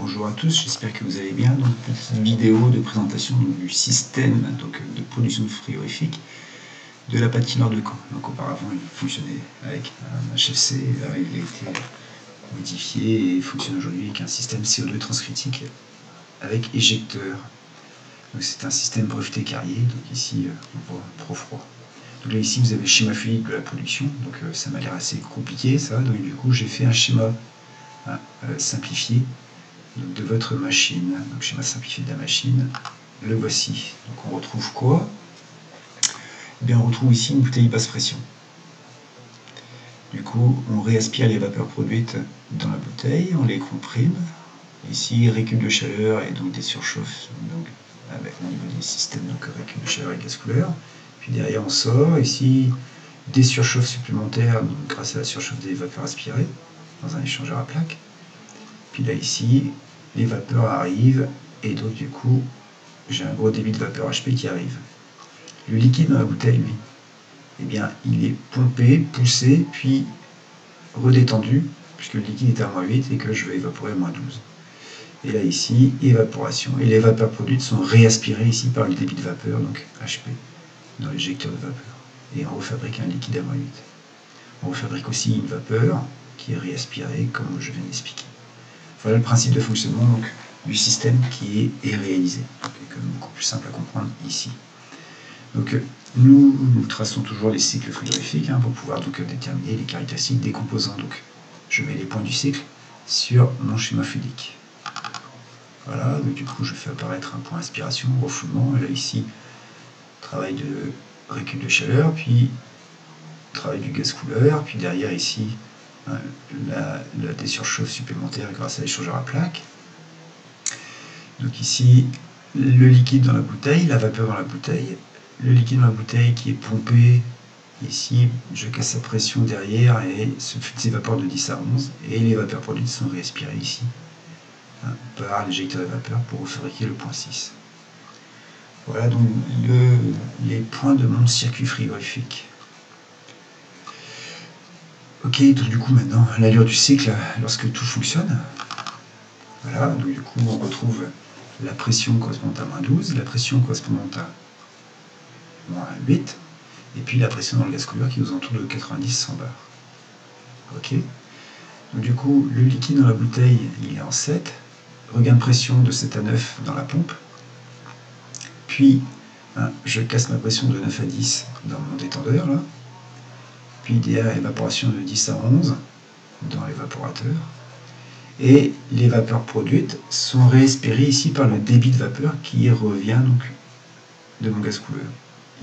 Bonjour à tous, j'espère que vous allez bien. Donc, petite vidéo de présentation du système de production frigorifique de la patinoire de Caen. Donc auparavant il fonctionnait avec un HFC, il a été modifié et fonctionne aujourd'hui avec un système CO2 transcritique avec éjecteur. Donc c'est un système breveté Carrier, donc ici on voit Profroid. Donc là ici vous avez le schéma fluidique de la production, donc ça m'a l'air assez compliqué ça, donc du coup j'ai fait un schéma simplifié de votre machine. Donc schéma simplifié de la machine, le voici. Donc on retrouve quoi? Eh bien on retrouve ici une bouteille basse pression. Du coup on réaspire les vapeurs produites dans la bouteille, on les comprime. Ici récup de chaleur et donc des surchauffes, donc avec au niveau des systèmes, donc récup de chaleur et gaz couleur. Puis derrière on sort, ici des surchauffes supplémentaires, donc grâce à la surchauffe des vapeurs aspirées dans un échangeur à plaques. Puis là ici, les vapeurs arrivent et donc du coup j'ai un gros débit de vapeur HP qui arrive. Le liquide dans la bouteille, lui, eh bien il est pompé, poussé, puis redétendu, puisque le liquide est à -8 et que je vais évaporer à -12. Et là ici, évaporation. Et les vapeurs produites sont réaspirées ici par le débit de vapeur, donc HP, dans l'éjecteur de vapeur. Et on refabrique un liquide à -8. On refabrique aussi une vapeur qui est réaspirée, comme je viens d'expliquer. Voilà le principe de fonctionnement donc, du système qui est réalisé. C'est quand même beaucoup plus simple à comprendre ici. Donc nous traçons toujours les cycles frigorifiques pour pouvoir donc déterminer les caractéristiques des composants. Donc je mets les points du cycle sur mon schéma fluidique. Voilà, donc du coup je fais apparaître un point aspiration, refoulement, et là ici, travail de récup de chaleur, puis travail du gaz couleur, puis derrière ici, la désurchauffe supplémentaire grâce à l'échangeur à plaques. Donc ici, le liquide dans la bouteille, la vapeur dans la bouteille, le liquide dans la bouteille qui est pompé, ici je casse sa pression derrière et s'évapore de 10 à 11, et les vapeurs produites sont réaspirées ici par l'éjecteur de vapeur pour refabriquer le point 6. Voilà donc les points de mon circuit frigorifique. Ok, donc du coup maintenant l'allure du cycle lorsque tout fonctionne. Voilà, donc du coup on retrouve la pression correspondante à -12, la pression correspondante à -8, et puis la pression dans le gaz couleur qui est aux alentours de 90-100 bars. Ok, donc du coup le liquide dans la bouteille il est en 7, regain de pression de 7 à 9 dans la pompe, puis je casse ma pression de 9 à 10 dans mon détendeur là, puis derrière évaporation de 10 à 11 dans l'évaporateur, et les vapeurs produites sont réaspirées ici par le débit de vapeur qui revient donc de mon gaz couleur.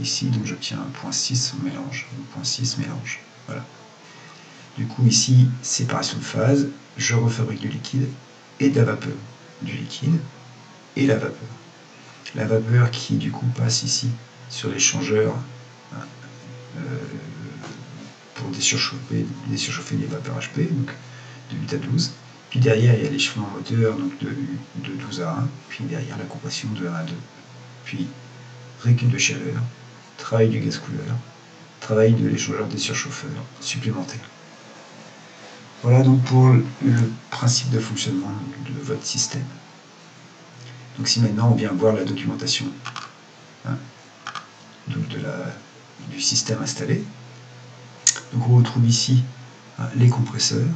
Ici, donc j'obtiens un 0.6 mélange, 0.6 mélange. Voilà. Du coup, ici, séparation de phase, je refabrique du liquide et de la vapeur. Du liquide et la vapeur. La vapeur qui, du coup, passe ici sur l'échangeur pour désurchauffer les vapeurs HP, donc de 8 à 12. Puis derrière, il y a l'échauffement moteur donc de 12 à 1. Puis derrière, la compression de 1 à 2. Puis récup de chaleur, travail du gaz couleur, travail de l'échangeur des surchauffeurs supplémentaires. Voilà donc pour le principe de fonctionnement de votre système. Donc si maintenant on vient voir la documentation donc du système installé, donc on retrouve ici les compresseurs,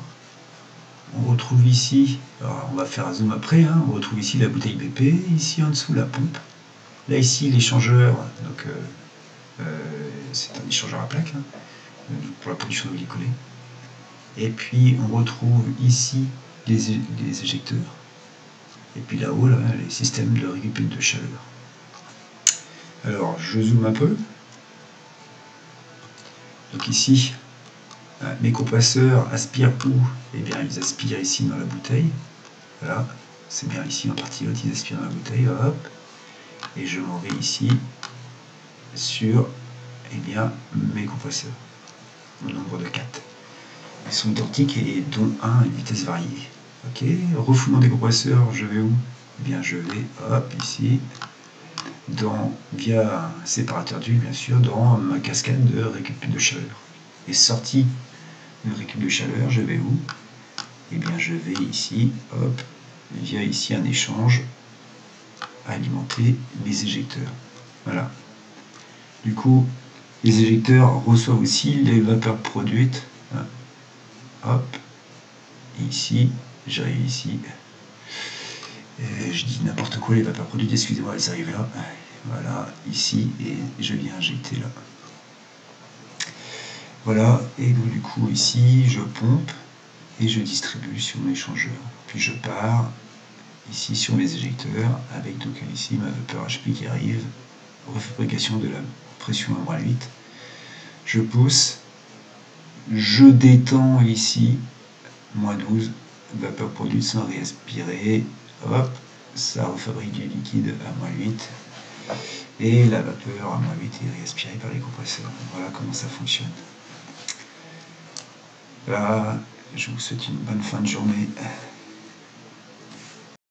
on retrouve ici, alors on va faire un zoom après, on retrouve ici la bouteille BP, ici en dessous la pompe, là ici l'échangeur, donc c'est un échangeur à plaques pour la production d'eau glycolée. Et puis on retrouve ici les éjecteurs. Et puis là-haut, là, les systèmes de récup de chaleur. Alors je zoome un peu. Donc ici, mes compresseurs aspirent où? Eh bien ils aspirent ici dans la bouteille. Voilà, c'est bien ici en partie haute, ils aspirent dans la bouteille, hop. Et je m'en vais ici sur mes compresseurs, au nombre de 4. Ils sont identiques et dont un à une vitesse variée. Ok, refoulement des compresseurs, je vais où? Eh bien je vais hop ici, via un séparateur d'huile bien sûr, dans ma cascade de récup de chaleur. Et sortie de récup de chaleur, je vais où? Eh bien je vais ici, hop, via ici un échange, alimenter mes éjecteurs. Voilà. Du coup, les éjecteurs reçoivent aussi les vapeurs produites. Hop. Et ici, j'arrive ici. Et je dis n'importe quoi, les vapeurs produites, excusez-moi, elles arrivent là. Voilà, ici, et je viens injecter là. Voilà, et donc du coup ici, je pompe et je distribue sur mon échangeur. Puis je pars ici sur mes éjecteurs avec donc ici ma vapeur HP qui arrive, refabrication de la pression à -8. Je pousse, je détends ici, -12, vapeur produite sans réaspirer, hop, ça refabrique du liquide à -8. Et la vapeur à -8 est réaspirée par les compresseurs. Voilà comment ça fonctionne. Voilà, je vous souhaite une bonne fin de journée.